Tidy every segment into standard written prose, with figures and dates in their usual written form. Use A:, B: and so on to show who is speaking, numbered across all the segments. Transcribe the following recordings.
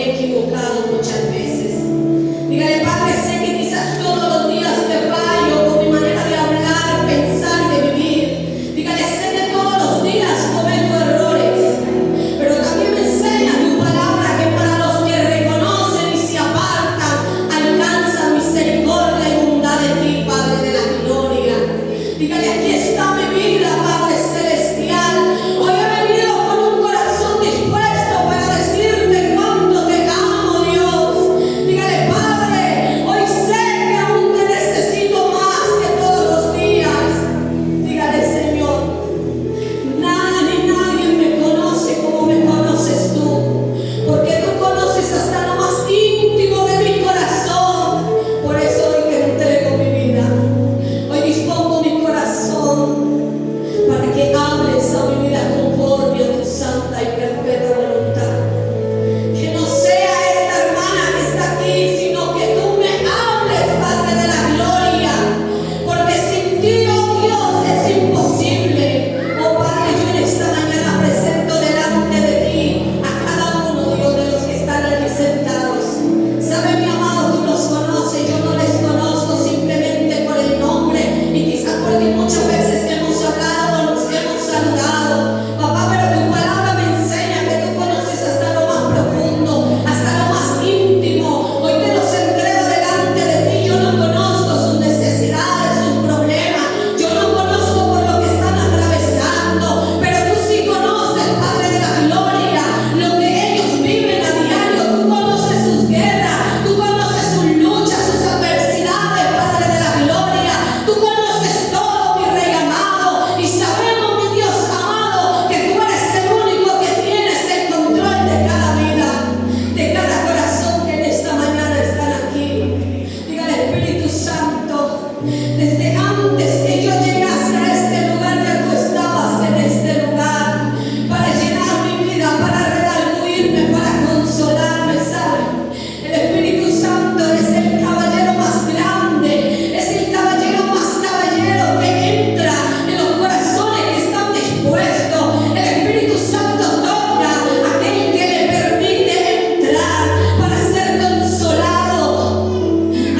A: he equivocado muchas veces. Dígale, Padre, sé que quizás todos los días te fallo con mi manera de hablar, pensar y de vivir. Dígale, sé que todos los días cometo errores, pero también me enseña tu palabra que para los que reconocen y se apartan, alcanzan misericordia y bondad de ti, Padre de la gloria. Dígale, aquí está mi vida, Padre celestial. Hoy he venido con un corazón dispuesto para decirte cuánto te amo, Dios. Dígale, Padre, hoy sé que aún te necesito más que todos los días. Dígale, Señor, nada ni nadie me conoce como me conoces tú, porque tú conoces hasta lo más íntimo de mi corazón. Por eso hoy te entrego mi vida. Hoy dispongo mi corazón para que hables a mi vida conforme a tu santa y perfecta voluntad. Que no sea esta hermana que está aquí, sino que tú me hables, Padre de la gloria, porque sin ti, oh Dios, es imposible. Oh Padre, yo en esta mañana presento delante de ti a cada uno, Dios, de los que están aquí sentados. Sabe, mi amado, tú los conoces, yo no les conozco simplemente por el nombre y quizás porque muchas veces hemos hablado o nos hemos saludado, papá, pero tu palabra me enseña que tú conoces hasta lo más profundo, hasta lo más íntimo. Hoy te los entrego delante de ti. Yo no conozco sus necesidades, sus problemas, yo no conozco por lo que están atravesando, pero tú sí conoces, Padre de la gloria, lo que ellos viven a diario. Tú conoces sus guerras, tú conoces sus luchas, sus adversidades, Padre de la gloria. Tú conoces todo, mi Rey amado, y sabemos, mi Dios amado, que tú eres el único que tienes el control de cada vida, de cada corazón que en esta mañana están aquí. Dígale, Espíritu Santo, desde antes que yo llegase a este lugar, ya tú estabas en este lugar para llenar mi vida, para redarguirme, para consolarme, ¿saben? El Espíritu Santo es el caballero más grande, es el caballero más caballero que entra en los corazones que están dispuestos. El Espíritu Santo toca a aquel que le permite entrar para ser consolado.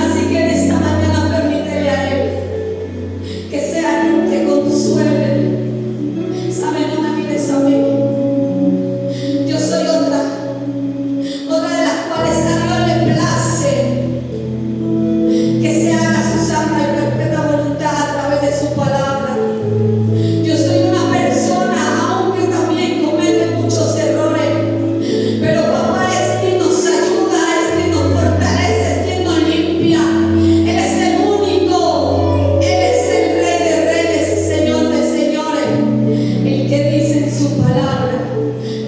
A: Así que en esta mañana permítele a Él que sea quien te consuele. ¿Sabe? No me mires a mí. Yo soy otra de las cuales a Dios le place que se haga su santa y perfecta voluntad a través de su palabra. Yo soy una persona, aunque también comete muchos errores, pero papá es quien nos ayuda, es quien nos fortalece, es quien nos limpia. Él es el único, Él es el Rey de reyes y Señor de señores, el que dice en su palabra: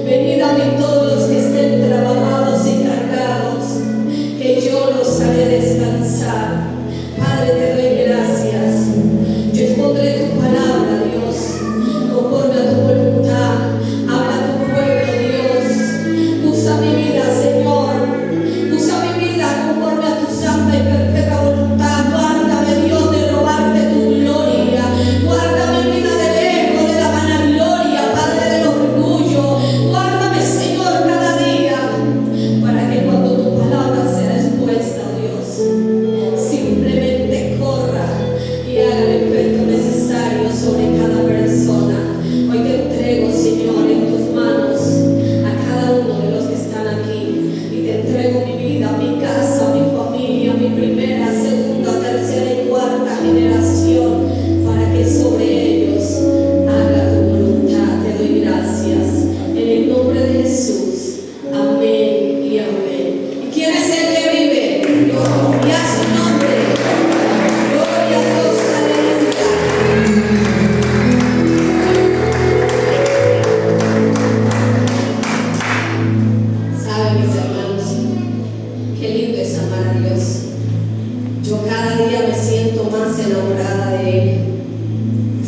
A: venid a mí todos los que estén trabajados y cargados, que yo los haré descansar. Padre, te doy gracias. Yo expondré tu palabra, Dios, conforme a tu voluntad. Habla a tu pueblo, Dios. Usa mi vida, Señor. Usa mi vida conforme a tu santa y perfecta voluntad. Guárdame, Dios, de robarte tu gloria. Guarda mi vida del ego, de la vanagloria, Padre, del orgullo. Guárdame, Señor, cada día, para que cuando tu palabra sea expuesta, Dios, simplemente corra y haga el efecto necesario sobre cada persona. Hoy te entrego, Señor, en tus manos a cada uno de los que están aquí, y te entrego mi vida, mi casa, mi familia, mi primera, segunda, tercera y cuarta generación, para que sobre ellos haga tu voluntad. Te doy gracias en el nombre de Jesús. Amén y amén. ¿Y quién es el que vive? Y a su nombre. Gloria a Dios, aleluya. Saben, mis hermanos, qué lindo es amar a Dios. Yo cada día me siento más enamorada de Él.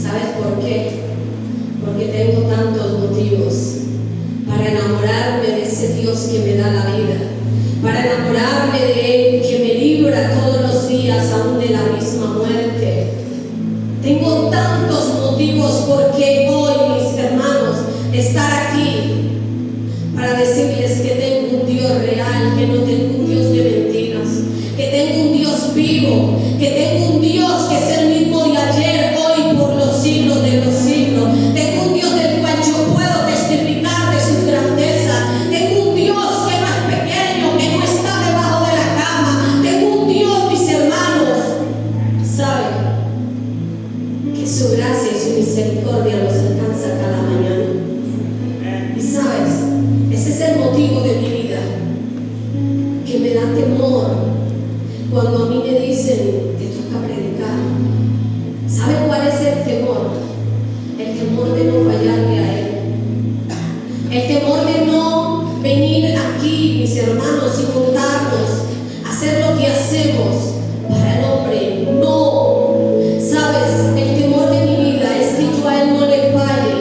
A: ¿Sabes por qué? Porque tengo tantos motivos para enamorarme de ese Dios que me da la vida, para enamorarme de Él que me libra todos los días aún de la misma muerte. Tengo tantos motivos por qué hoy, mis hermanos, estar aquí para decirles que tengo un Dios real que me da temor cuando a mí me dicen te toca predicar. ¿Sabe cuál es el temor? El temor de no fallarle a Él. El temor de no venir aquí, mis hermanos, y juntarnos, hacer lo que hacemos para el hombre. No. ¿Sabes? El temor de mi vida es que yo a Él no le falle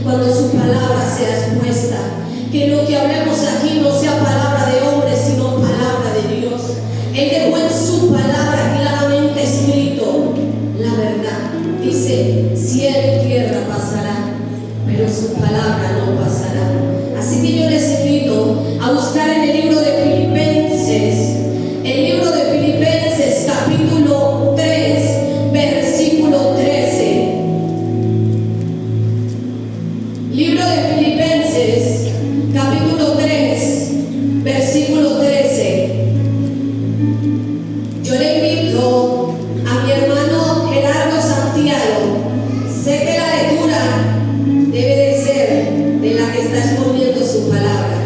A: cuando su palabra sea expuesta. Que lo que hablemos aquí no sea palabra de hombre, sino palabra de Dios. Él dejó en su palabra claramente escrito la verdad. Dice, cielo y tierra pasará, pero su palabra no pasará. Así que yo les invito a buscar en el libro de Filipenses, capítulo 3, versículo 13. Libro de Filipenses, capítulo 3, versículo 13. Yo le invito a mi hermano Gerardo Santiago. Sé que la lectura debe de ser de la que está exponiendo su palabra,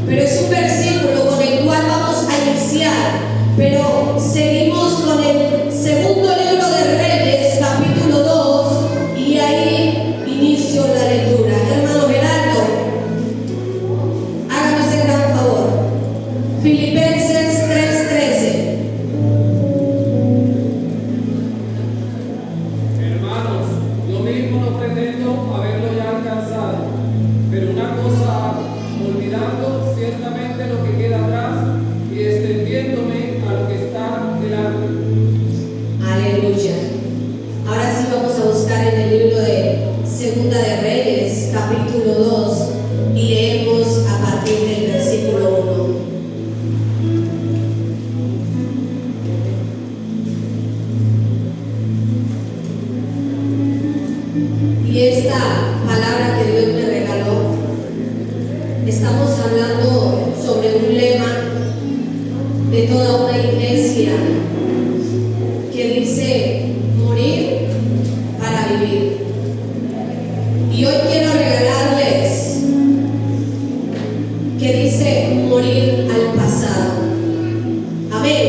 A: pero es un versículo con el cual vamos a iniciar. Pero seguimos con el segundo libro de Reyes, capítulo 2, y ahí inicio la lectura. Hermano Gerardo, hágame ese gran favor. Filipenses 3:13.
B: Hermanos, yo mismo no pretendo haberlo ya alcanzado, pero una cosa hago, olvidando ciertamente lo que queda atrás y extendiéndome a lo que está delante.
A: Aleluya. Ahora sí vamos a buscar en el libro de Segunda de Reyes, capítulo 2, y leemos a partir del versículo 1. Y esta palabra que Dios me regaló, estamos hablando sobre un lema de toda una iglesia que dice morir para vivir. Y hoy quiero regalarles que dice morir al pasado. Amén.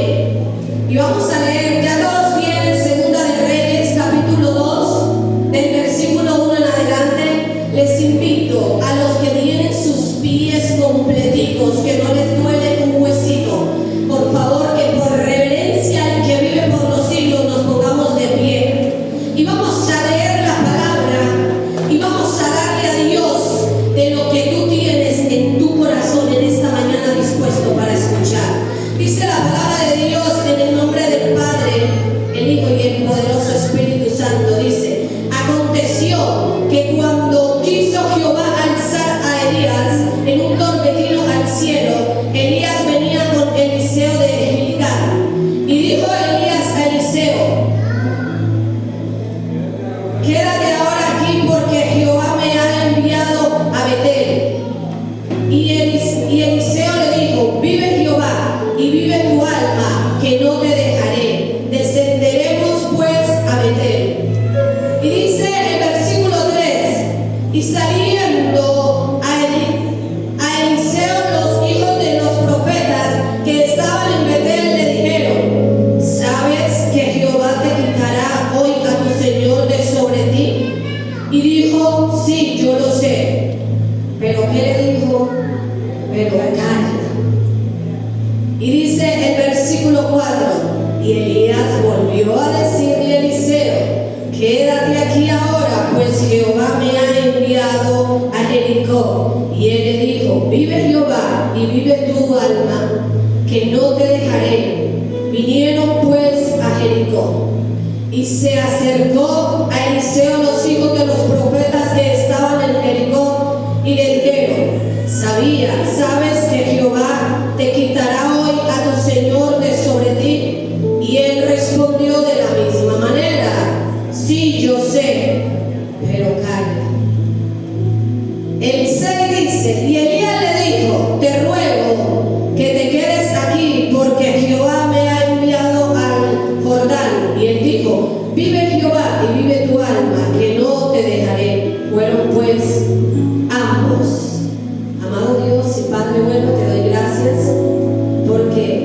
A: Y vamos a leer, ya todos tienen Segunda de Reyes, capítulo 2, del versículo 1 en adelante. Les invito a los que tienen sus pies completicos, que no les duele un huesito, por favor, que por reverencia al que vive por los siglos nos pongamos de pie. Y vamos a leer la palabra y vamos a darle a Dios de lo que tú tienes en tu corazón en esta mañana dispuesto para escuchar. Dice la palabra de Dios en el nombre del Padre, el Hijo y el poderoso Espíritu Santo. Dice, aconteció que cuando quiso Jehová alzar a Elías en un torbellino al cielo, Elías venía con Eliseo de Gilgal. Y dijo Elías a Eliseo, quédate ahora aquí porque Jehová me ha enviado a Betel. Y Eliseo le dijo, vive Jehová y vive tu alma, que no te dejaré. Descenderemos pues a Betel. Y dice en el versículo 3, y saliendo a Eliseo los hijos de los profetas que estaban en Betel le dijeron, ¿sabes que Jehová te quitará hoy a tu señor de sobre ti? Y dijo, sí, yo lo sé. ¿Pero qué le dijo? Pero calla. Y dice el versículo 4, y Elías volvió a decirle a Eliseo, quédate aquí ahora, pues Jehová me ha enviado a Jericó. Y él le dijo, vive Jehová y vive tu alma, que no te dejaré. Vinieron pues a Jericó. Y se acercó a Eliseo los hijos de los profetas que estaban en Jericó y le dijeron, ¿sabes que Jehová te quitará hoy a tu señor de sobre ti? Y él respondió de la misma manera, sí, yo sé, pero calla. El 6 dice, y Elías le dijo, te ruego que te quedes aquí, porque Jehová me ha enviado al Jordán. Y él dijo, vive Jehová y vive tu alma, que no te dejaré. Fueron pues ambos. Amado Dios y Padre bueno, te doy gracias porque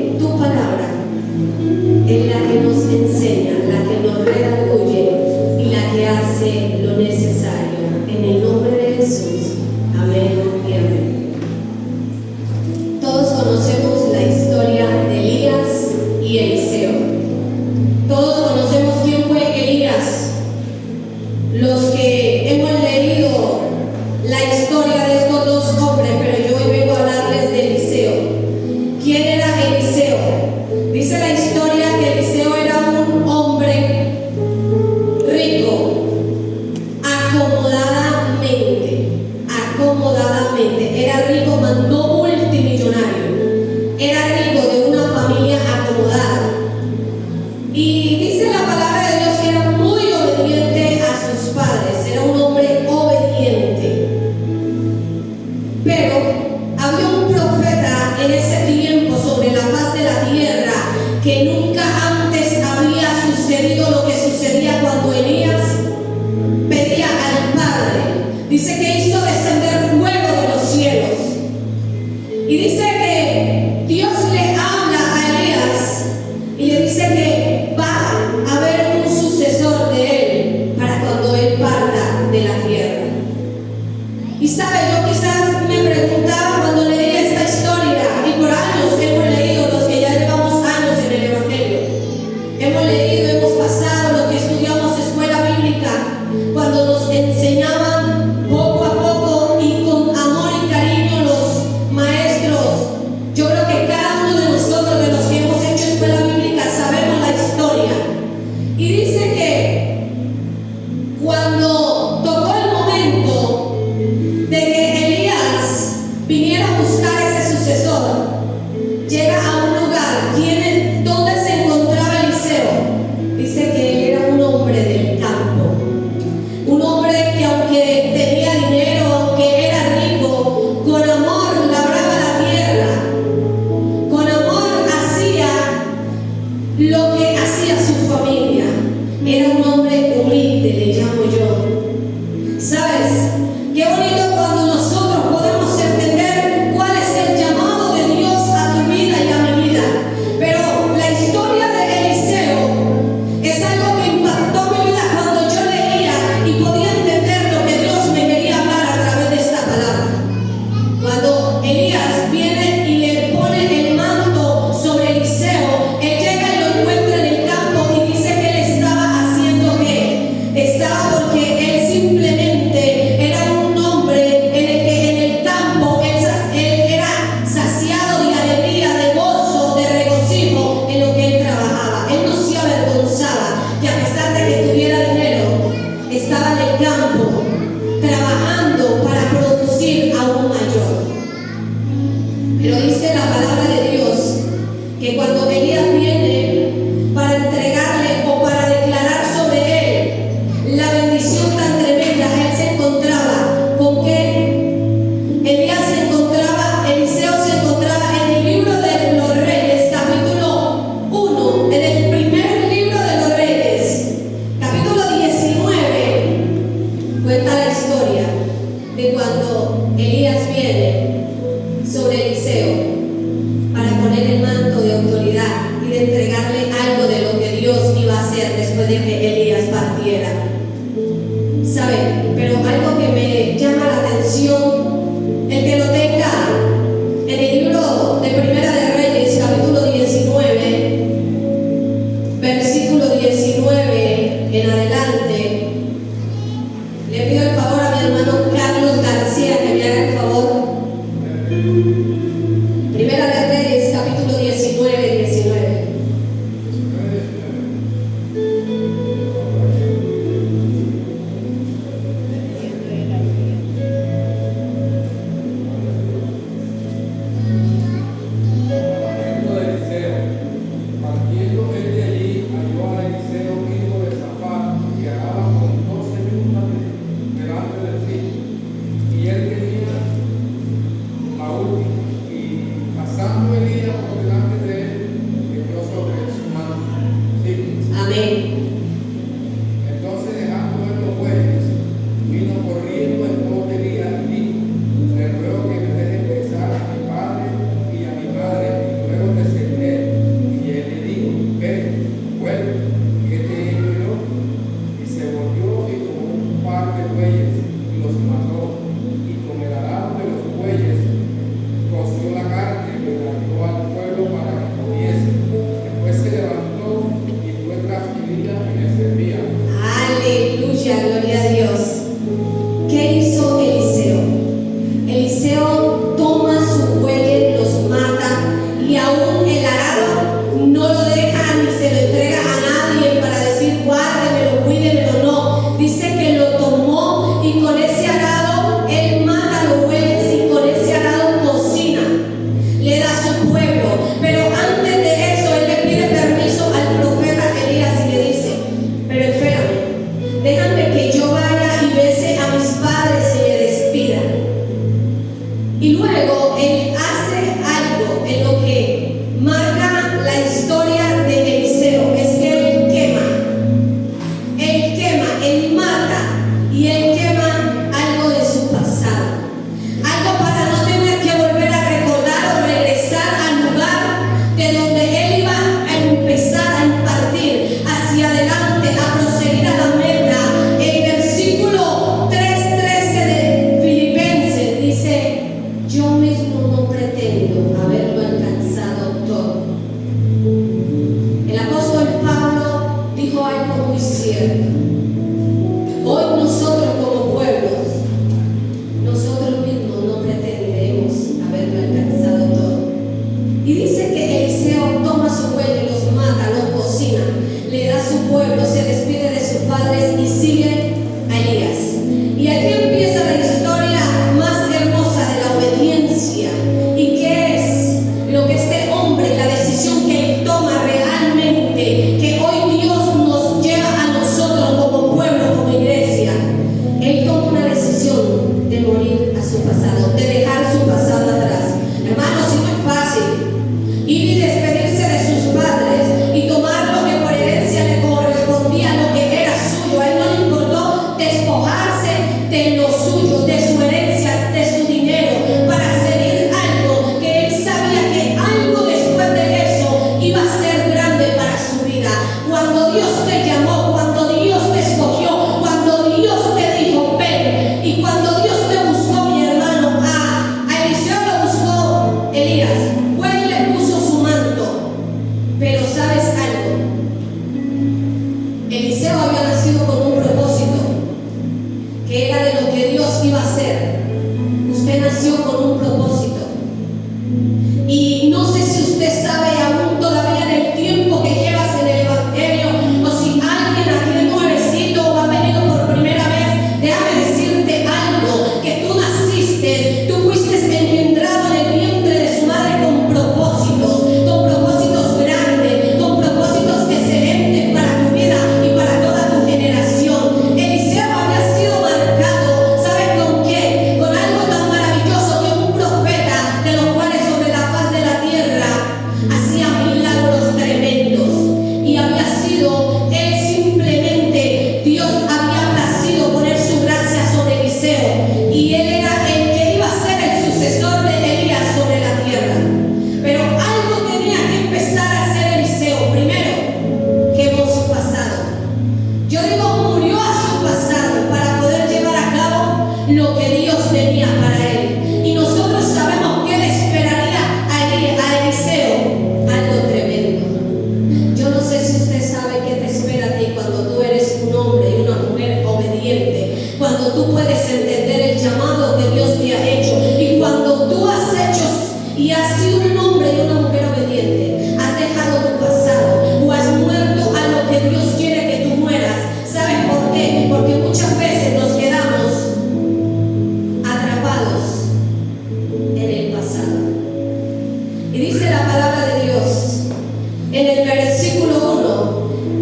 A: en el versículo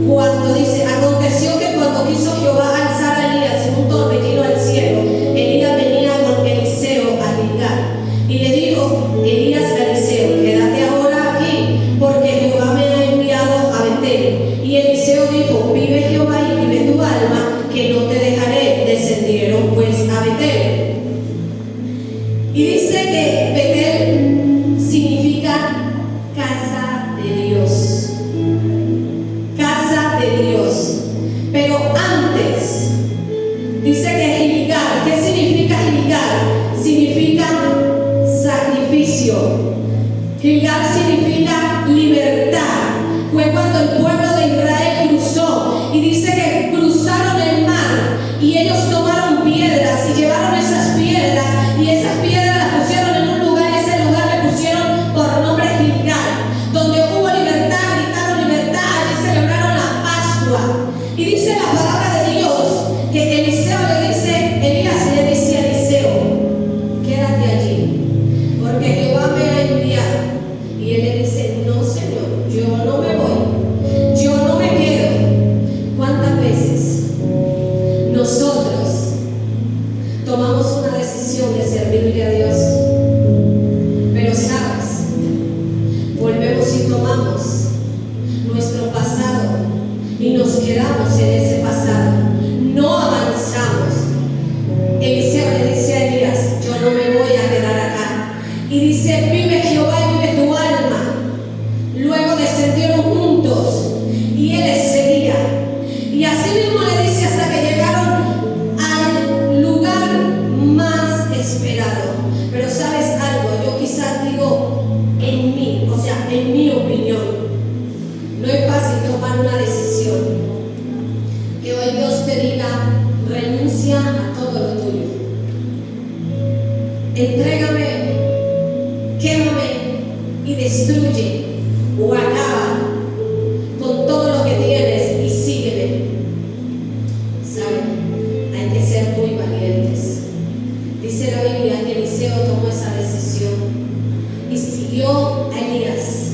A: 1, cuando dice: aconteció que cuando quiso Jehová alzar a Elías en un torbellino al cielo, Elías venía con Eliseo a Gilgal. Y le dijo Elías a Eliseo: quédate ahora aquí, porque Jehová me ha enviado a Betel. Y Eliseo dijo: vive Jehová y vive tu alma, que no te dejaré. Descendieron pues a Betel. Y dice que Betel significa casa de Dios. Casa de Dios. Pero antes dice que Gilgal. ¿Qué significa Gilgal? Significa sacrificio. Gilgal significa libertad. Fue cuando el pueblo de Israel cruzó, y dice que cruzaron el mar y ellos tomaron piedras y llevaron esas piedras, y esas piedras las pusieron en un lugar, y ese lugar le pusieron por nombre Gilgal. Donde hubo libertad, gritaron libertad, allí celebraron la Pascua. Y dice la palabra de Dios que Eliseo le dice, Elías le dice a Eliseo: quédate allí, porque Jehová me ha enviado. Y él le dice: no, Señor, yo no me voy, yo no me quedo. ¿Cuántas veces nosotros tomamos una decisión de servirle a Dios, pero sabes, volvemos y tomamos nuestro pasado y nos quedamos en ese pasado, no avanzamos? Eliseo le dice a Elías: yo no me voy a quedar acá. Y dice: vive Jehová y vive tu alma. Luego descendieron juntos y él les seguía. Y así mismo le dice hasta que llegaron al lugar más esperado. Pero sabes algo, yo quizás digo en mí, o sea, en mi opinión, no es fácil tomar una decisión. Que hoy Dios te diga: renuncia a todo lo tuyo. Entrégame, quémame y destruye o acaba con todo lo que tienes y sígueme. ¿Saben? Hay que ser muy valientes. Dice la Biblia que Eliseo tomó esa decisión y siguió a Elías.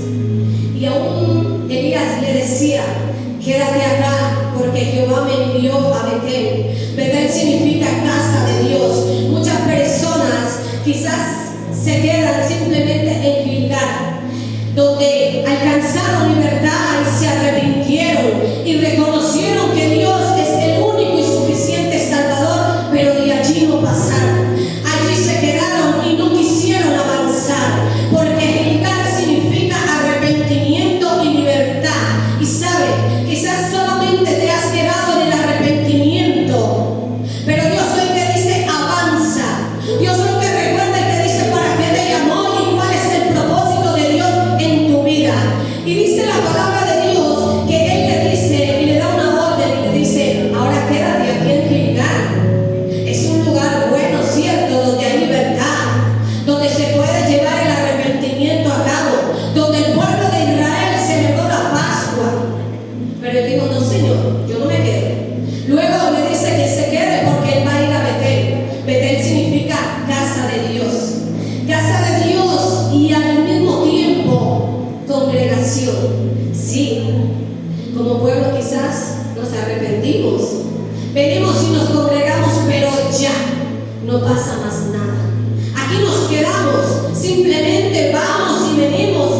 A: Y aún Elías le decía: quédate acá, porque Jehová me envió a Betel. Betel significa casa de Dios. Muchas personas quizás se quedan simplemente en Gilgal, donde alcanzaron libertad y se arrepintieron y reconocieron que Dios es el único y suficiente Salvador, pero de allí no pasaron. Allí se quedaron y no quisieron avanzar, porque Gilgal significa arrepentimiento y libertad. Y sabe, quizás solamente te has quedado en el arrepentimiento, pero Dios hoy te dice: avanza. Dios hoy te recuerda y te dice para qué te llamó y cuál es el propósito de Dios en tu vida. Y dice la palabra de Dios que Él le dice y le da una orden y le dice: ahora quédate aquí en Gilgal. Es un lugar bueno, cierto, donde hay libertad, donde se puede llevar el arrepentimiento a cabo, donde el pueblo de Israel celebró la Pascua. Pero él dijo: no, Señor, yo no me quedo. Luego le dice que se quede porque él va a ir a Betel. Betel significa casa de Dios. Casa de Dios y al mismo tiempo congregación. Sí, como pueblo quizás nos arrepentimos. Venimos y nos congregamos, pero ya no pasa más nada. Aquí nos quedamos, simplemente vamos y venimos.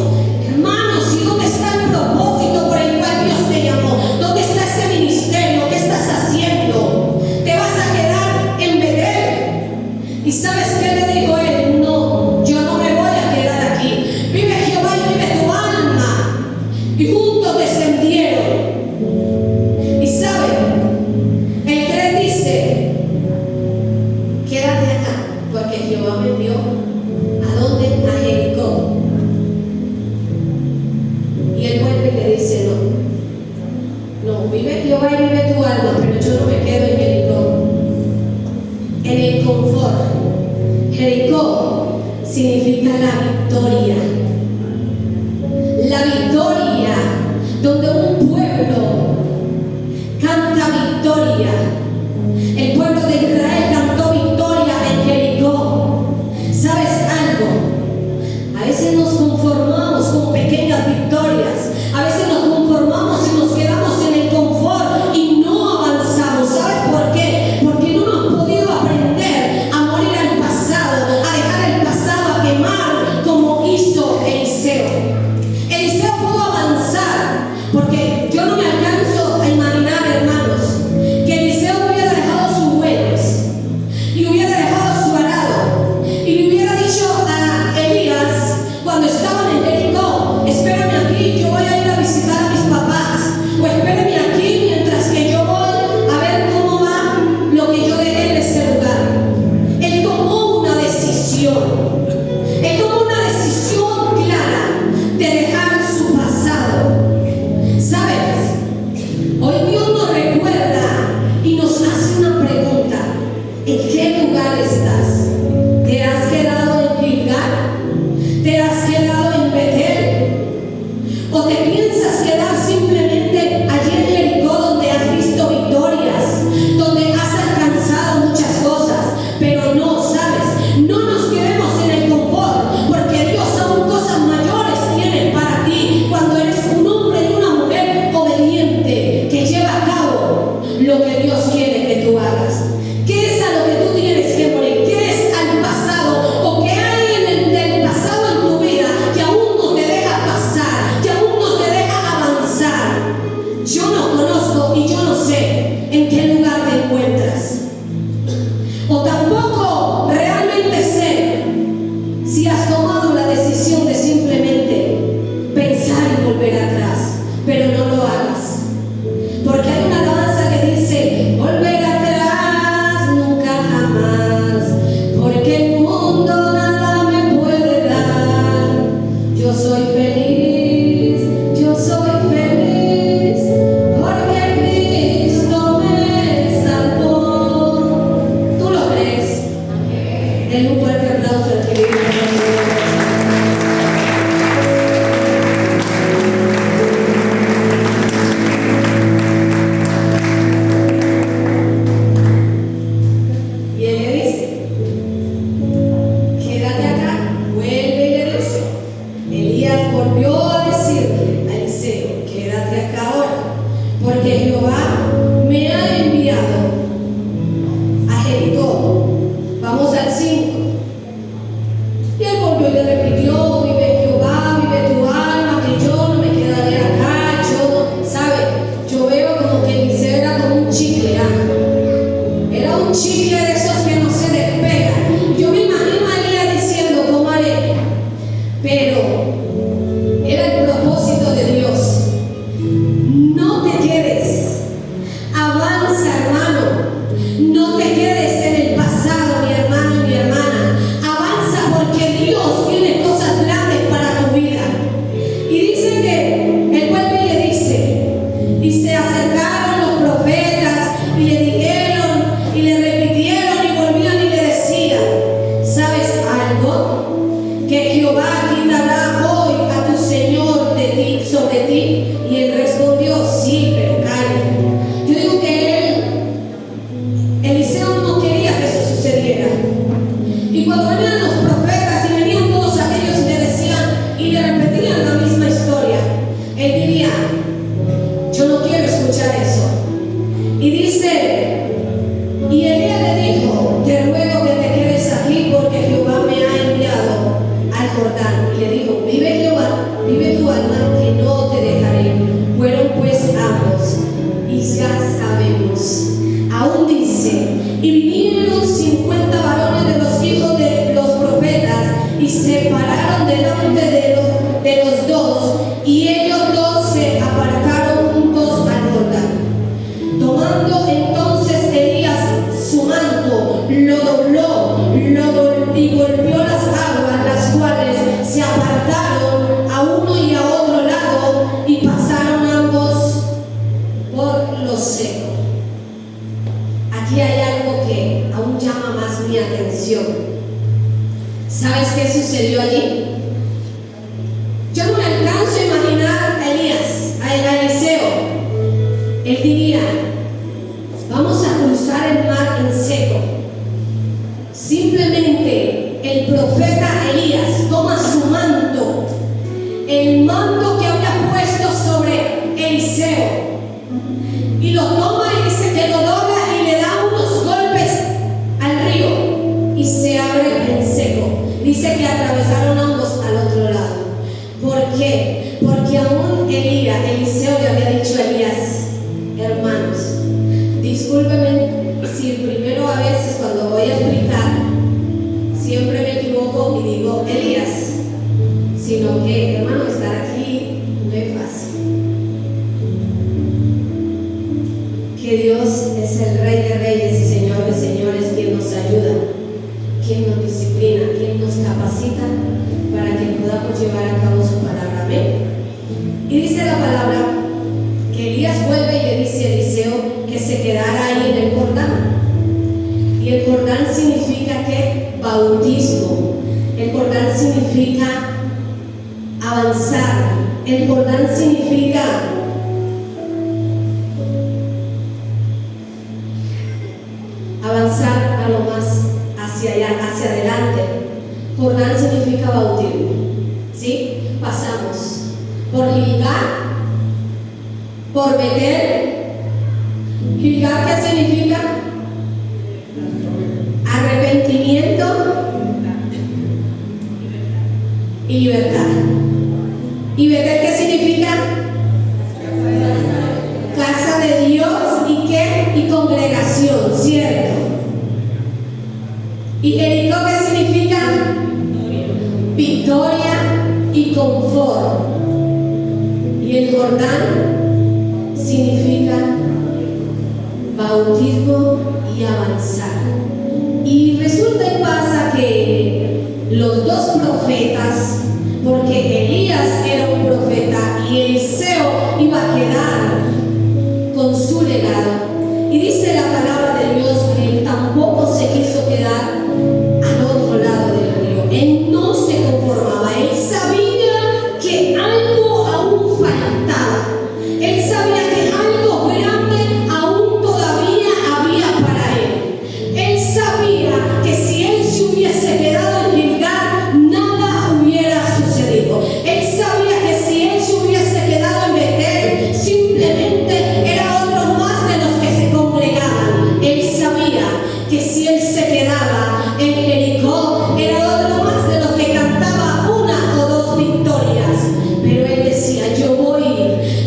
A: Hermanos, ¿y dónde está el propósito por el cual Dios te llamó? ¿Dónde está ese ministerio? ¿Qué estás haciendo? ¿Te vas a quedar en Betel? ¿Y sabes qué le dijo él? No, yo no me voy a quedar aquí. Vive Jehová y vive tu alma. Y juntos descendieron. Y saben, el 3 dice: quédate acá, porque Jehová me envió. ¿A dónde? A Jericó. Y él vuelve y le dice: no, vive Jehová y vive tu alma, pero yo no me quedo en Jericó, en el confort. Jericó significa la victoria. La victoria, donde un pueblo canta victoria. El pueblo de Israel cantó victoria en Jericó. ¿Sabes algo? A veces nos conformamos con pequeñas victorias. A veces aquí, yo voy a ir a visitar a mis papás, o espéreme aquí mientras que yo voy a ver cómo va lo que yo dejé en ese lugar. Él tomó una decisión. Él tomó una decisión clara de dejar su pasado. ¿Sabes? Hoy Dios nos recuerda y nos hace una pregunta. ¿En qué lugar estás? ¿Te has quedado en Gilgal? ¿Te has quedado en Betel? ¿O te piensas quedar simplemente allí en Jericó, donde has visto victorias, donde has alcanzado muchas cosas? Pero no, ¿sabes? No nos quedemos en el confort, porque Dios aún cosas mayores tiene para ti cuando eres un hombre y una mujer obediente que lleva a cabo lo que Dios quiere que tú hagas. ¿Qué es a lo que tú tienes que morir? ¿Qué es al pasado? ¿O qué hay en el pasado en tu vida que aún no te deja pasar, que aún no te deja avanzar? Yo no conozco y yo no sé en qué lugar te encuentras. O tampoco realmente sé si has tomado la decisión de simplemente pensar y volver atrás, pero no lo hagas. Porque hay una alabanza que dice: volver atrás nunca jamás, porque el mundo nada me puede dar. Yo soy feliz, porque Cristo me salvó. ¿Tú lo crees? Denle un fuerte aplauso al que vive en nosotros. Y él le dice: quédate acá, vuelve y le dice. Elías volvió a decirle a Eliseo: quédate acá ahora, porque Jehová me ha enviado a Jericó. Vamos al 5. Y él volvió y le repitió: vive Jehová, vive tu alma, que yo no me quedaré acá. Yo veo como que Eliseo era como un chicle, era un chicle de esos que no se despega. Yo me imagino a Elías diciendo: ¿cómo haré? Pero era el propósito de Dios. No te quedes, avanza, hermano. No te quedes en el pasado, mi hermano y mi hermana. Avanza, porque Dios tiene cosas grandes para tu vida. Y dice que él vuelve y le dice, y se acercaron los profetas y le dijeron y le repitieron y volvían y le decían: ¿sabes algo? Que Jehová quitará hoy a tu Señor de ti, sobre ti. Y él respondió: sí, pero calla. Yo digo que Eliseo no quería que eso sucediera. Y cuando venían los profetas y venían todos aquellos y le decían y le repetían la misma historia, él diría: yo no quiero escuchar eso. Y dice, y Elías le dijo: te ruego que te quedes aquí, porque Jehová me ha enviado al Jordán. Y le dijo: vive Jehová, vive tu alma, que no te dejaré. Fueron pues ambos, y ya sabemos. Aún dice: y vinieron 50 varones de los hijos de los profetas, y se pararon delante de los dos, y ellos dos se apartaron juntos al Jordán. Tomando entonces Elías su manto, lo dobló y golpeó las aguas, las cuales se apartaron a uno y a otro lado, y pasaron ambos por lo seco. Aquí hay algo que aún llama más mi atención. ¿Sabes qué sucedió allí? Yo no me alcanzo a imaginar a Eliseo. Él diría: vamos a cruzar el mar en seco. Simplemente el profeta Elías toma su manto, el manto que había puesto sobre Eliseo, y lo toma y dice que lo dobla y le da unos golpes al río y se abre en seco. Dice que atravesaron ambos al otro lado. ¿Por qué? Porque aún Eliseo le había dicho a Elías: hermanos, discúlpeme si primero a veces cuando voy a explicar siempre me equivoco y digo Elías, sino que, hermano, estar aquí no es que Dios es el Rey de Reyes y Señor de Señores, quien nos ayuda, quien nos disciplina, quien nos capacita para que podamos llevar a cabo su palabra. Amén. Y dice la palabra que Elías vuelve y le dice a Eliseo que se quedara ahí en el Jordán. Y el Jordán significa que bautismo. El Jordán significa avanzar. El Jordán significa avanzar a lo más hacia allá, hacia adelante. Jordán significa bautismo. ¿Sí? Pasamos por Gilgal, por Betel. Gilgal, ¿qué significa? Arrepentimiento y libertad. ¿Y Betel qué significa? Casa de Dios. ¿Y qué? Y congregación, ¿cierto? ¿Y Jericó qué significa? Victoria y confort. Y el Jordán significa bautismo y avanzar. Y resulta y pasa que los dos profetas, porque Elías era un profeta y Eliseo iba a quedar con su legado. Y dice la palabra de Dios que él tampoco se quiso quedar al otro lado del río. Él no se conformaba. Él sabía que algo aún faltaba. Él sabía que algo grande aún todavía había para él. Él sabía que si él se hubiese quedado en Gilgal, nada hubiera sucedido. Él sabía que si él se hubiese quedado en Betel, simplemente era otro más de los que se congregaban. Él sabía que si él se quedaba en Jericó, era otro más de los que cantaba una o dos victorias. Pero él decía: yo voy,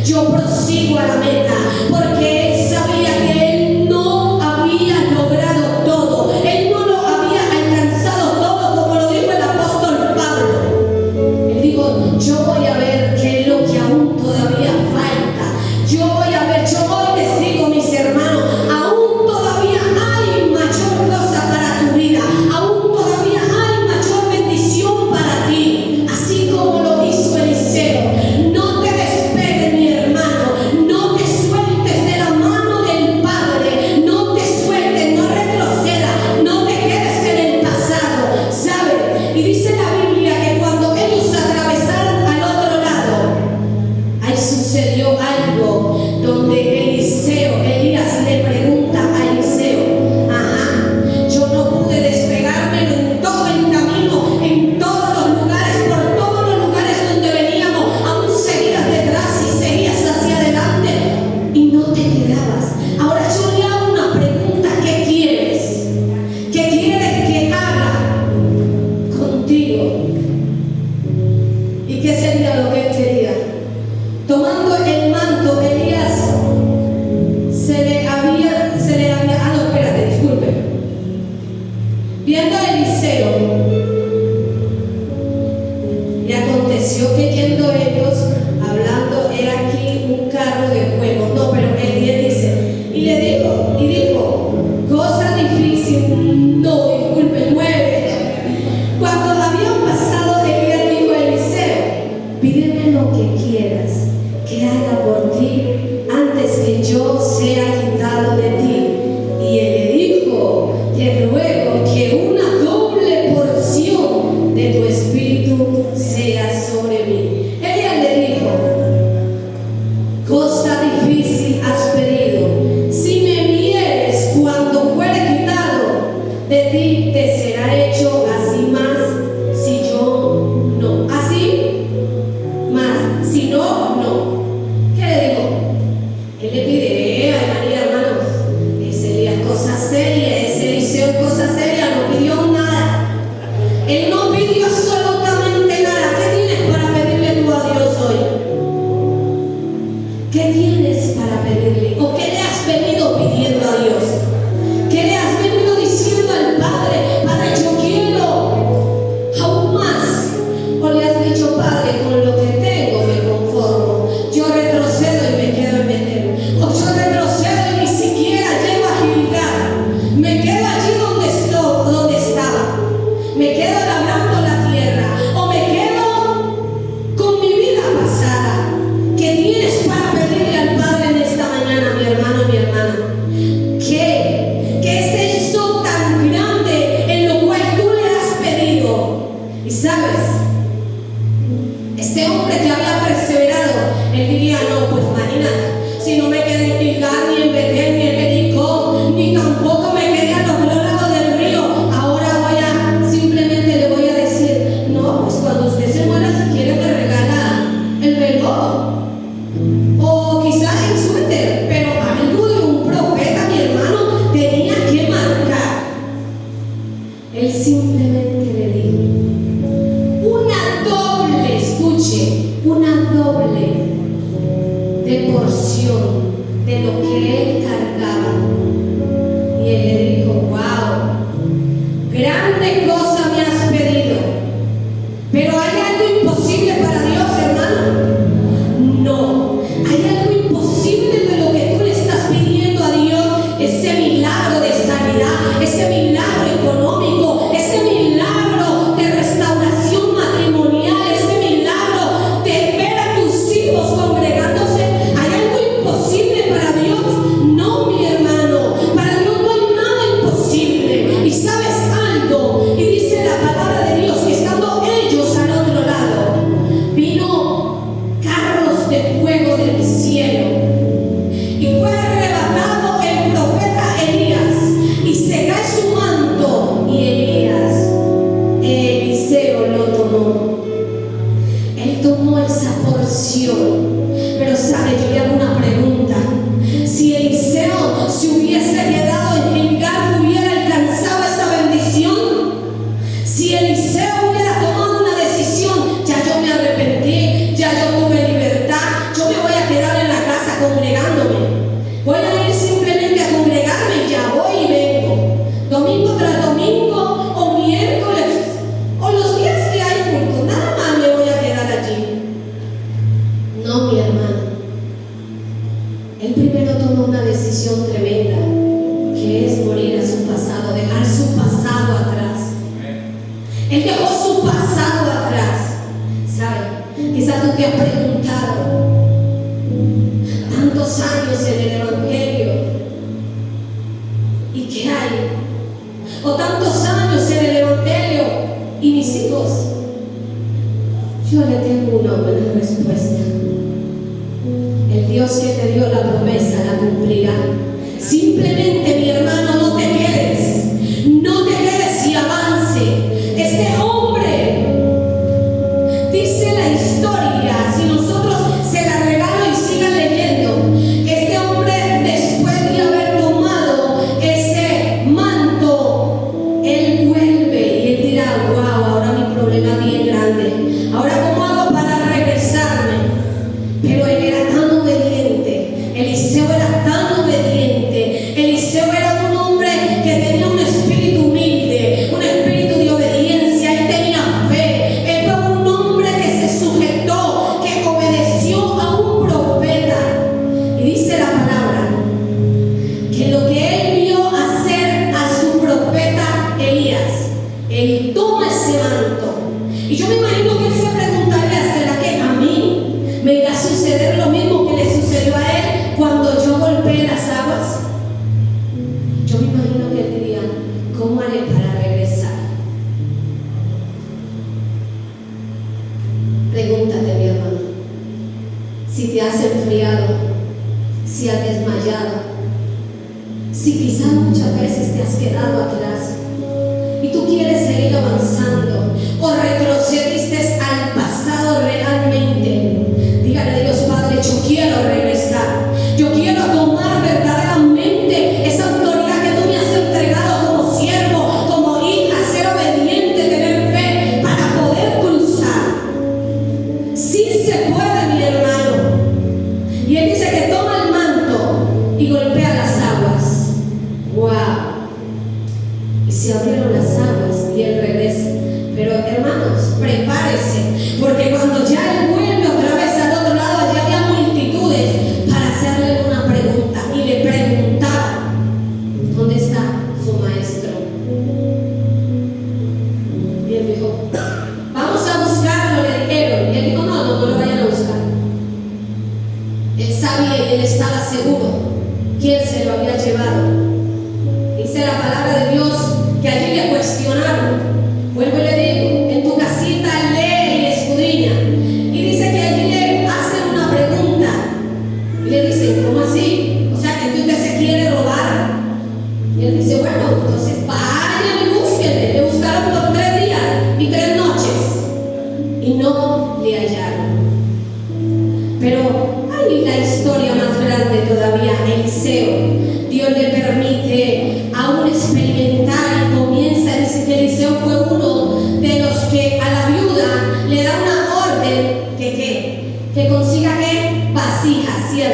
A: yo prosigo a la meta, porque él sabía que él no había logrado todo, él no lo había alcanzado todo, como lo dijo el apóstol Pablo. Él dijo: yo voy a ver qué es lo que aún todavía falta. Yo voy a ver, yo hoy les digo, mis hermanos, aún todavía hay mayor cosa para tu vida, aún todavía hay mayor bendición para ti, así como lo hizo Eliseo. No te despegues, mi hermano, no te sueltes de la mano del Padre, no te sueltes, no retrocedas, no te quedes en el pasado, ¿sabes? Y dice la Biblia que cuando ellos atravesaron al otro lado, ahí sucedió algo donde Elías le pregunta a Eliseo: yo no pude despegarme en todo el camino, en todos los lugares, por todos los lugares donde veníamos, aún seguías detrás y seguías hacia adelante y no te quedabas. Ahora yo le hago una pregunta: ¿qué quieres? ¿Qué quieres que haga contigo? ¿Y qué sería lo que él quería? Tomando el manto, Elías se le había, no, espérate, disculpe. Viendo a Eliseo, y aconteció que yendo ellos, hablando, he aquí un carro de fuego. No, pero el 10 dice, y dijo, cosa difícil, no, disculpe, 9. Cuando habían pasado, Elías dijo a Eliseo: pídeme lo que quieras que haga por ti antes que yo sea quitado de ti. Y él le dijo: te ruego que una doble porción de tu espíritu sea sobre mí. Ella le dijo: cosa difícil has pedido. Si me vieres cuando fuere quitado de ti, te será hecho así más, si yo no. Así más, si no, no. ¿Qué le digo? Él le pide: ay María, hermanos, ese Elías cosa seria, ese Eliseo cosa seria, no pidió nada. Él no pidió absolutamente nada. ¿Qué tienes para pedirle tú a Dios hoy? ¿Qué tienes para pedirle? ¿O qué le has venido pidiendo a Dios? ¿Qué le has venido diciendo al Padre? Padre, yo quiero aún más. ¿O le has dicho: Padre, con lo que tengo me conformo, yo retrocedo y me quedo en Betel? ¿O yo retrocedo y ni siquiera de porción de lo que él cargaba. Y él le dijo: wow, grande cosa me has pedido, pero ¿hay algo imposible para Dios, hermano? No, hay algo imposible de lo que tú le estás pidiendo a Dios. Ese milagro de sanidad, ese milagro económico, ese milagro de restauración matrimonial, ese milagro de ver a tus hijos congregándose. ¿Hay algo imposible para Dios? No, mi hermano, para Dios no hay nada imposible. Y sabes algo, y dice la palabra de Dios que estando ellos al otro lado, vino carros de fuego del cielo y fue arrebatado el profeta Elías y se cae su manto, y Eliseo lo tomó. Él tomó esa porción. Pero sabe, yo le hago una pregunta: si Eliseo se hubiese quedado en Gilgal, ¿hubiera alcanzado esa bendición? Si Eliseo hubiera tomado una decisión: ya yo me arrepentí, ya yo tuve libertad, yo me voy a quedar en la casa congregándome, voy a ir simplemente a congregarme y ya voy y vengo, domingo tras domingo o miércoles o los días que hay culto, nada más me voy a quedar allí. No, mi hermano, él primero tomó una decisión tremenda, que es morir a su pasado, dejar su pasado atrás. Él dejó su pasado atrás. ¿Sabe? Quizás tú te has preguntado, tantos años en el Evangelio, ¿y qué hay? O tantos años en el Evangelio, ¿y mis hijos? Yo le tengo una buena respuesta. El Dios que te dio la promesa la cumplirá. Simplemente, mi hermano, no te quedes y avance. Este hombre, dice la historia, si nosotros se la regalo y sigan leyendo, este hombre, después de haber tomado ese manto, él vuelve y él dirá: wow, ahora mi problema es bien grande, ahora ¿cómo hago para regresarme? Pero él era tan obediente, Eliseo era tan obediente, Eliseo era un hombre que tenía un espíritu humilde, un espíritu de obediencia, él tenía fe, él fue un hombre que se sujetó, que obedeció a un profeta. Y dice la palabra que lo que él vio hacer a su profeta Elías, él toma ese manto. Y yo me imagino que él se preguntaría: ¿será que a mí me irá a suceder lo mismo que le sucedió a él cuando yo golpeé las aguas? Yo me imagino que él diría: ¿cómo haré para regresar? Pregúntate, mi hermano, si te has enfriado, si has desmayado, si quizás muchas veces te has quedado atrás y tú quieres seguir avanzando, o retrocediste al pasado realmente. Dígale a Dios: Padre, yo quiero regresar, yo quiero tomar verdaderamente esa autoridad que tú me has entregado como siervo, como hija, ser obediente, tener fe para poder cruzar. Sí se puede, mi hermano. Y él dice que toma el manto y golpea las aguas. ¡Wow! Y se abrieron las aguas y él regresa. Pero hermanos, prepárese, porque cuando ya él vuelve otra vez al otro lado, allá había multitudes para hacerle una pregunta. Y le preguntaba: ¿dónde está su maestro? Y él dijo: vamos a buscarlo, le dijeron. Y él dijo: no lo vayan a buscar. Él sabía y él estaba seguro quién se lo había llevado. Dice la palabra de Dios que allí le cuestionaron. Vuelvo y le digo: en tu casita lee y escudriña. Y dice que allí le hacen una pregunta. Y le dicen: ¿cómo así? O sea, que usted se quiere robar. Y él dice: bueno, entonces vayan y búsquenme. Le buscaron por 3 días y 3 noches y no le hallaron. Pero hay la historia más grande todavía. Eliseo, Dios le permite aún experimentar y comienza. Dice que Eliseo fue uno de los que a la viuda le da una orden que consiga ¿qué? Vasijas, ¿cierto?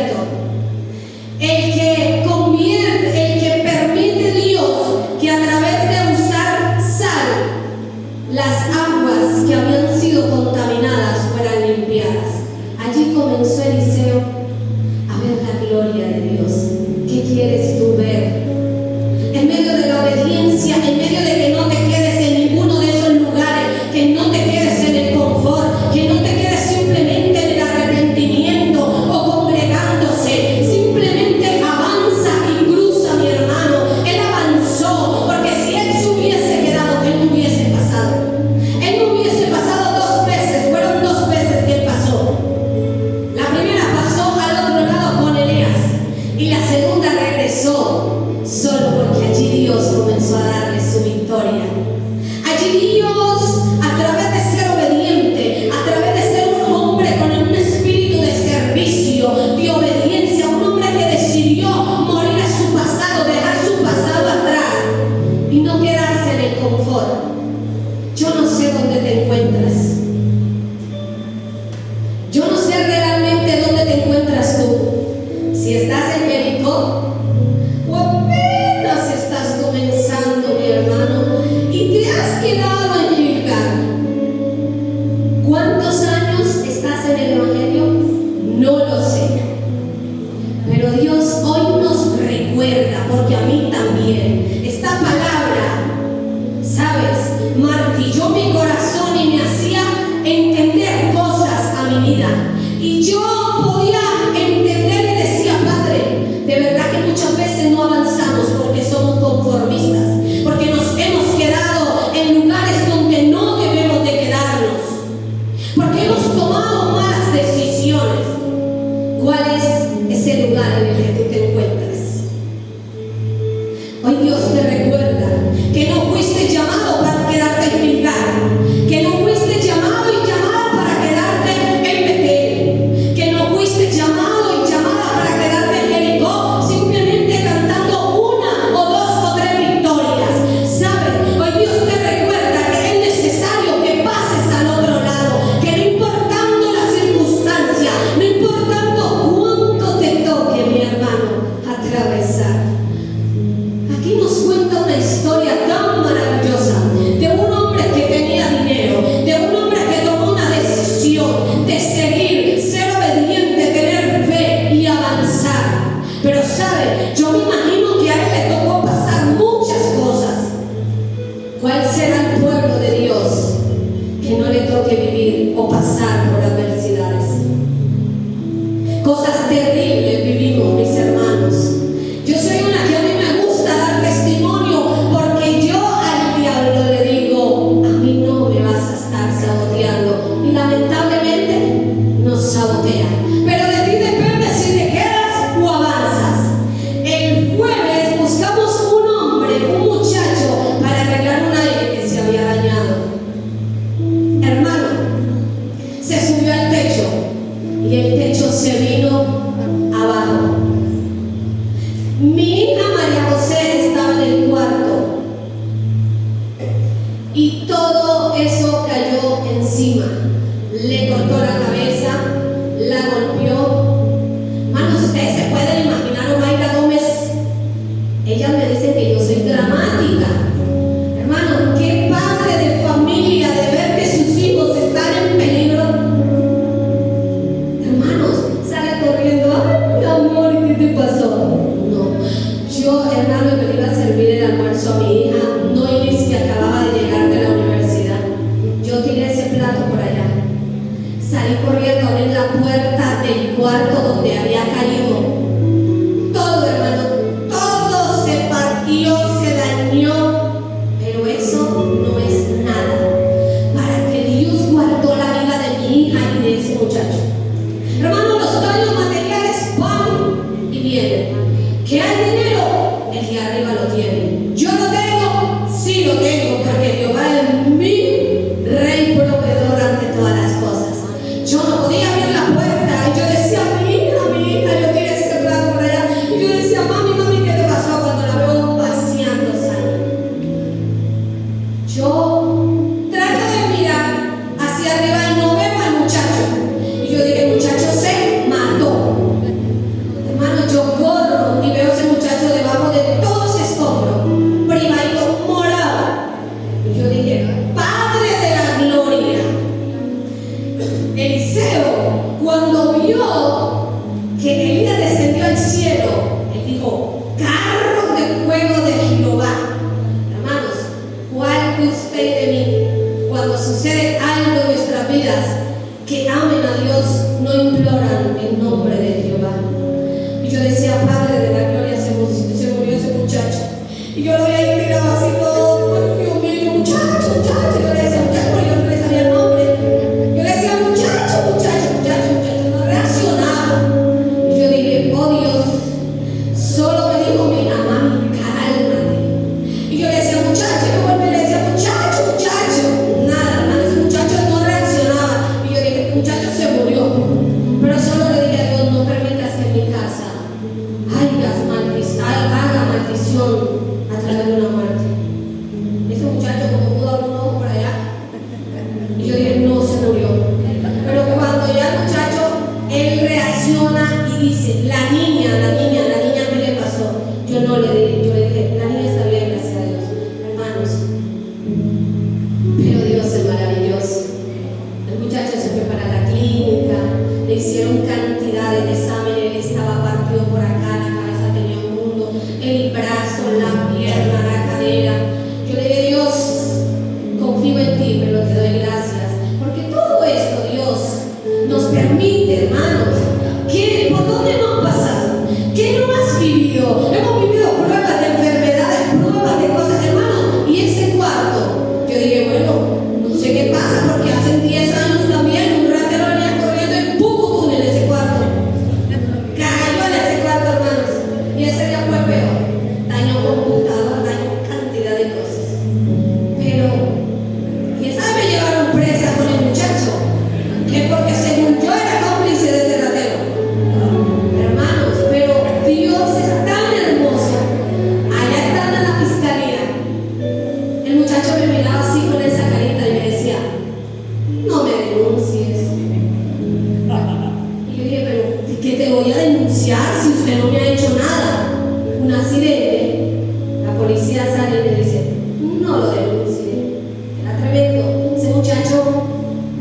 A: comenzó Eliseo a ver la gloria de Dios. ¿Qué quieres tú ver? En medio de la obediencia, en medio de que no te quedes en ninguno de esos lugares, que no te quedes en el confort, que no te quedes simplemente en el arrepentimiento o congregándose, simplemente avanza y cruza, mi hermano. Él avanzó, porque si él se hubiese quedado, él no hubiese pasado. Él no hubiese pasado 2 veces, fueron 2 veces que él pasó. La primera pasó al otro lado con Elías y la segunda regresó. Solo porque allí Dios comenzó a darle su victoria. Allí Dios, a través de ser obediente, a través de ser un hombre con un espíritu de servicio, de obediencia, un hombre que decidió morir a su pasado, dejar su pasado atrás y no quedarse en el confort. Yo no sé dónde te encuentras. Yo no sé realmente dónde te encuentras tú. Si estás en Jericó, o apenas estás comenzando, mi hermano, y te has quedado en Gilgal. ¿Cuántos años estás en el Evangelio? No lo sé. Pero Dios hoy nos recuerda, porque a mí también, esta palabra, ¿sabes? Martilló mi corazón y me hacía entender cosas a mi vida. Y yo podía entender y decía, Padre, de verdad que muchas veces no avanzamos porque somos conformistas, porque nos hemos quedado en lugares donde no debemos de quedarnos, porque hemos tomado malas decisiones. ¿Cuál es ese lugar en el que tú te encuentras? Hoy Dios te recuerda que no fuiste llamado para quedarte en Gilgal, que no fuiste llamado y llamada para quedarte en Betel, que no fuiste llamado y llamada para quedarte en Jericó simplemente cantando 1 o 2 o 3 victorias. ¿Sabes? Hoy Dios te recuerda que es necesario que pases al otro lado, que no importando la circunstancia, no importando cuánto te toque, mi hermano, atravesar. Aquí nos cuenta una historia tan maravillosa de un hombre que tenía dinero, de un hombre que tomó una decisión de seguir, ser obediente, tener fe y avanzar. Pero sabe, yo me imagino que a él le tocó pasar muchas cosas. ¿Cuál será el pueblo de Dios que no le toque vivir o pasar por adversidades? Cosas terribles vivimos, mis hermanos. Yo soy una que a mí me gusta dar testimonio, porque yo al diablo le digo, a mí no me vas a estar saboteando, y lamentablemente nos sabotea. Pero de ti depende si te quedas o avanzas. El jueves buscamos un hombre, un muchacho, para arreglar un aire que se había dañado. Hermano, se subió al techo y el techo se vino abajo. Mi hija María José estaba en el cuarto y todo eso cayó encima. Le cortó la cabeza, la golpeó. Hermanos, ustedes se pueden imaginar a Mayra Gómez. Ellas me dicen que yo soy dramática. Hermano, qué padre de familia de ver que sus hijos están en peligro. Hermanos, sale corriendo. Ay, amor, ¿qué te pasó? No, yo, hermano, que le iba a servir el almuerzo a mi hija, no es que acababa de llegar de la universidad. Yo tiré ese plato por allá. Salí corriendo a abrir la puerta del cuarto donde había caído. Todo, hermano, todo se partió, se dañó. Pero eso no es nada para que Dios guardó la vida de mi hija y de ese muchacho. Hermano, los daños materiales van y vienen. ¿Que hay dinero? El de arriba lo tiene. ¿Yo lo tengo? Sí lo tengo, porque Jehová es mi rey proveedor ante todas las cosas. Yo no podía abrir la puerta y yo decía, mi hija, yo tiré ese plato por allá. Y yo decía, mami, ¿qué te pasó? Cuando la veo vaciando sangre. Yo trato de mirar hacia arriba y no veo al muchacho. Y yo dije, el muchacho se mató. Hermano, yo corro y veo a ese muchacho decía, Padre de la gloria, se murió ese muchacho. Y yo lo había mirado así todo, Dios mío, muchacho. Yo le decía, muchacho, pero yo no le sabía el nombre. Yo le decía, muchacho, no reaccionaba. Y yo dije, oh Dios, solo me dijo, mira, mami, cálmate. Y yo le decía, muchacho, y yo le decía, muchacho. Nada, hermano, ese muchacho no reaccionaba. Y yo dije, el muchacho se murió. Pero solo le dije a Dios, no permitas que en mi casa haga maldición a través de una muerte. Ese muchacho como pudo abrir un ojo por allá. Y yo dije, no, se murió. Pero cuando ya el muchacho, él reacciona y dice, la niña, ¿qué le pasó? Yo no le dije, yo le dije, la niña está bien, gracias a Dios. Hermanos, pero Dios es maravilloso. El muchacho se fue para la clínica, le hicieron cantidad de exámenes, él estaba partido por acá, la cabeza tenía un mundo, el brazo, la pierna, la cadera. Yo le dije, Dios, confío en ti, pero te doy gracias, porque todo esto, Dios, nos permite, hermanos, que por dónde hemos pasado, que no has vivido, hemos vivido pruebas de enfermedades, pruebas de cosas, hermanos, y ese cuarto, yo dije, bueno, no sé qué pasa, porque hace 10 años también un ratero venía corriendo y ¡pum! En ese cuarto, cayó en ese cuarto, hermanos, y ese día fue peor, daño computador, daño cantidad de cosas, pero, y esa vez me llevaron presa con el muchacho, que porque según yo era cómplice de ese ratero. Hermanos, pero Dios es tan hermoso. Allá estando en la fiscalía, el muchacho me miraba así con esa carita y me decía, no me denuncies. Y yo dije, pero ¿qué te voy a denunciar si usted no me ha hecho nada? Un accidente. La policía sale y me dice, no lo denuncie. Era tremendo. Ese muchacho,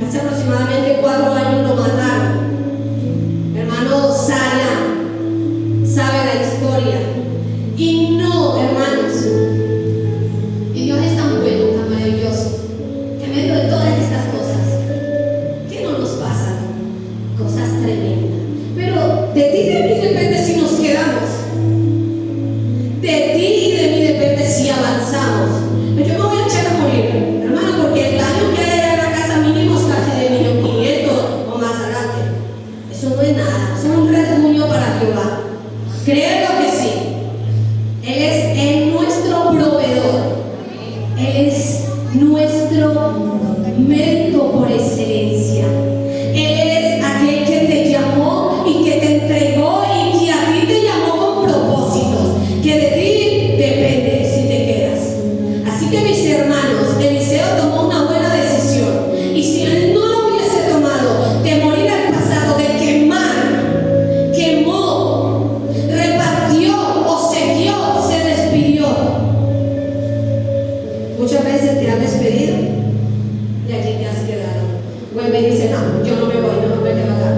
A: hace aproximadamente 4 años lo mataron. Hermano Sara sabe la historia. Y no, hermanos, y Dios es tan bueno, tan maravilloso, que en medio de todas estas cosas, ¿qué no nos pasan? Cosas tremendas. Pero de ti y de mí depende si nos quedamos. De ti y de mí depende si avanzamos. Pero yo me voy a echar a morir, hermano, porque el daño que hay en la casa mínimo es casi de 1.500.000 o más adelante. Eso no es nada, eso es un rasguño para Jehová. Créelo que sí. Él es nuestro proveedor. Él es nuestro médico por excelencia. Él es aquel que te llamó y que te entregó y que a ti te llamó con propósitos, que de ti depende si te quedas. Así que mis hermanos, Eliseo tomó una buena decisión, y si él no lo hubiese tomado, de morir al pasado, de quemar, quemó, repartió o se despidió. Muchas veces te han despedido y allí te has quedado. Vuelve y dice, no, yo no me voy, no me quedo acá.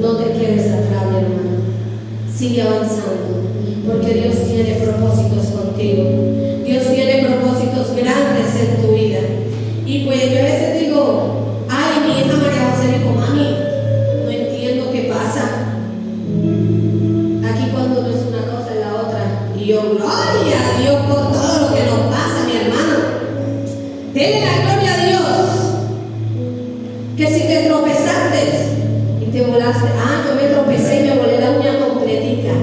A: No te quedes atrás, mi hermano. Sigue avanzando, porque Dios tiene propósitos contigo. Dios tiene propósitos grandes en tu vida. Y pues yo a veces digo, ay, mi hija María José dijo, mami, no entiendo qué pasa. Aquí cuando no es una cosa es la otra. Y yo, gloria a Dios por todo lo que nos pasa, mi hermano. Dele la gloria a Dios. Que si te tropezaste y te volaste, yo me tropecé y me volé la uña completica.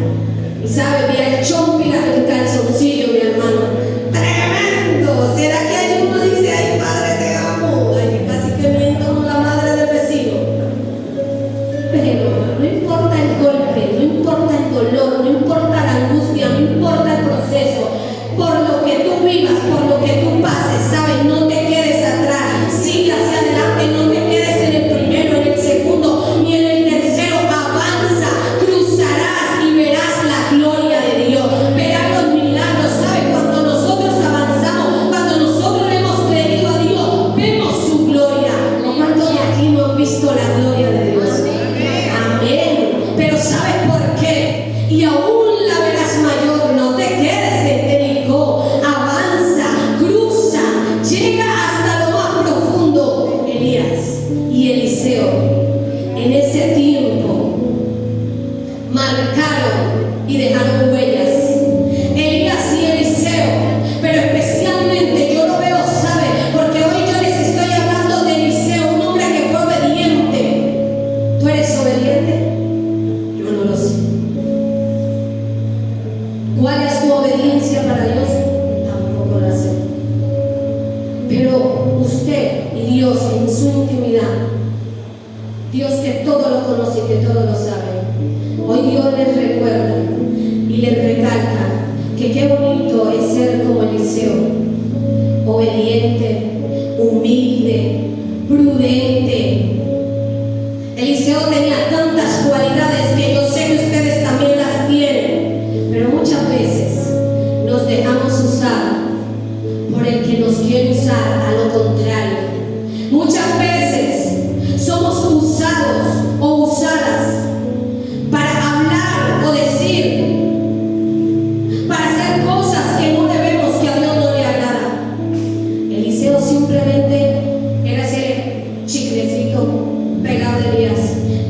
A: Y sabe, vi el chompira del calzoncillo, mi hermano. ¡Tremendo! ¿Será que hay uno dice, ay padre, te amo? Ay, casi que miento como la madre del vecino. Pero no importa el golpe, no importa el dolor, no importa la angustia, no importa el proceso, por lo que tú vivas, por lo que tú pases, ¿sabes? No te quedes atrás, sigue hacia adelante, no te quedes en el primero, en el segundo, ni en el tercero, avanza, cruzarás y verás la gloria de Dios, verás los milagros, ¿sabes? Cuando nosotros avanzamos, cuando nosotros le hemos creído a Dios, vemos su gloria. ¿Cuántos de aquí no han visto la gloria de Dios? Amén. Pero ¿sabes por qué? Y aún la verás mayor. No te quedes en Jericó. Avanza, cruza, llega hasta lo más profundo. Elías y Eliseo, en ese tiempo, ¿Tú eres obediente? Yo no lo sé. ¿Cuál es tu obediencia para Dios? Tampoco la sé. Pero usted y Dios en su intimidad, Dios que todo lo conoce y que todo lo sabe, hoy Dios les recuerda y les recalca que qué bonito es ser como Eliseo, obediente, humilde, prudente. Eliseo tenía tantas cualidades que yo sé que ustedes también las tienen, pero muchas veces nos dejamos usar por el que nos quiere usar a lo contrario. Muchas veces somos usados o usadas para hablar o decir, para hacer cosas que no debemos, que a Dios no le agrada. Eliseo simplemente era ese chiclecito pegado de Elías.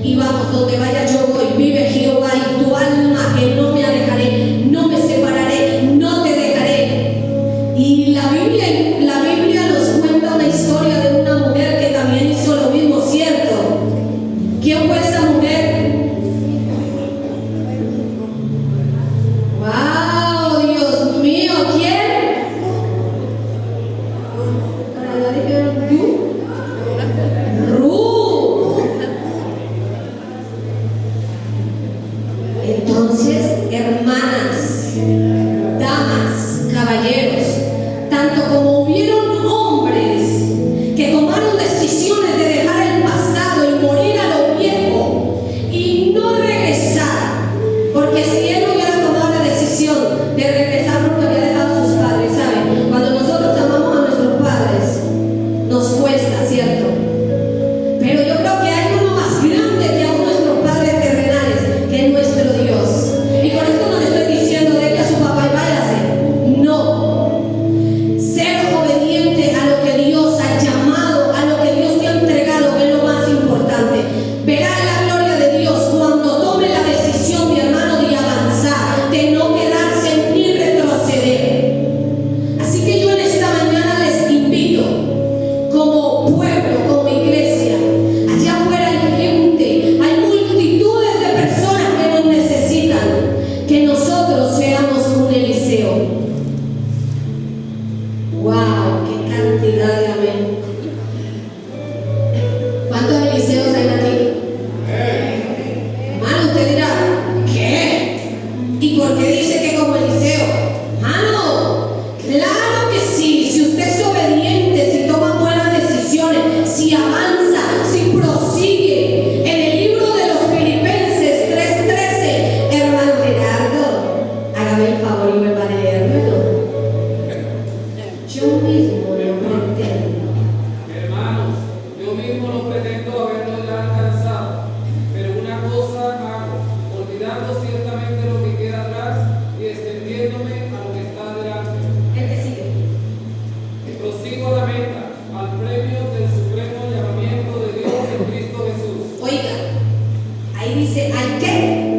A: Y vamos, donde vaya yo voy, vive Jehová y tu alma, que no me alejaré, no me separaré, no te dejaré. Y la Biblia nos cuenta una historia de una mujer que también hizo lo mismo, ¿cierto? ¿Quién fue esa mujer? ¡Wow! Dios mío, ¿quién? Ruth. Entonces, hermanas, damas, caballeros, tanto como hubieron hombres que tomaron decisiones de dejar el pasado y morir a lo viejo y no regresar, porque si él hubiera tomado la decisión de regresar porque había dejado a sus padres, ¿saben? Cuando nosotros amamos a nuestros padres, nos cuesta, ¿cierto? Pero yo creo que hay uno más grande que aún nuestros padres terrenales, que es nuestro Dios. Y con esto no le estoy diciendo deje a su papá y váyase. No. Ser obediente a lo que Dios ha llamado, a lo que Dios te ha entregado, es lo más importante. Verá la gloria de Dios cuando tome la decisión, mi hermano, de avanzar, de no quedarse ni retroceder. Así que yo en esta mañana les invito, como pueblo, como iglesia, allá afuera hay gente, hay multitudes de personas que nos necesitan, que nosotros seamos un Eliseo. ¡Wow! ¡Qué cantidad de amén! ¿Cuántos Eliseos hay aquí? Hermano, usted dirá, ¿qué? ¿Y por qué dice que como Eliseo? Hermano, claro que sí. Si usted es obediente, si toma buenas decisiones, si avanza, si prosigue. En el libro de los Filipenses 3:13, hermano Gerardo, hágame el favor y vuelva a leérmelo. Yo mismo lo pretendo.
B: Hermanos, yo mismo no pretendo haberlo ya alcanzado, pero una cosa hago, olvidando ciertamente lo que queda atrás y extendiéndome a lo que está delante.
A: El que sigue.
B: Prosigo a la meta, al premio del supremo llamamiento de Dios en Cristo Jesús.
A: Oiga, ahí dice, ¿hay qué?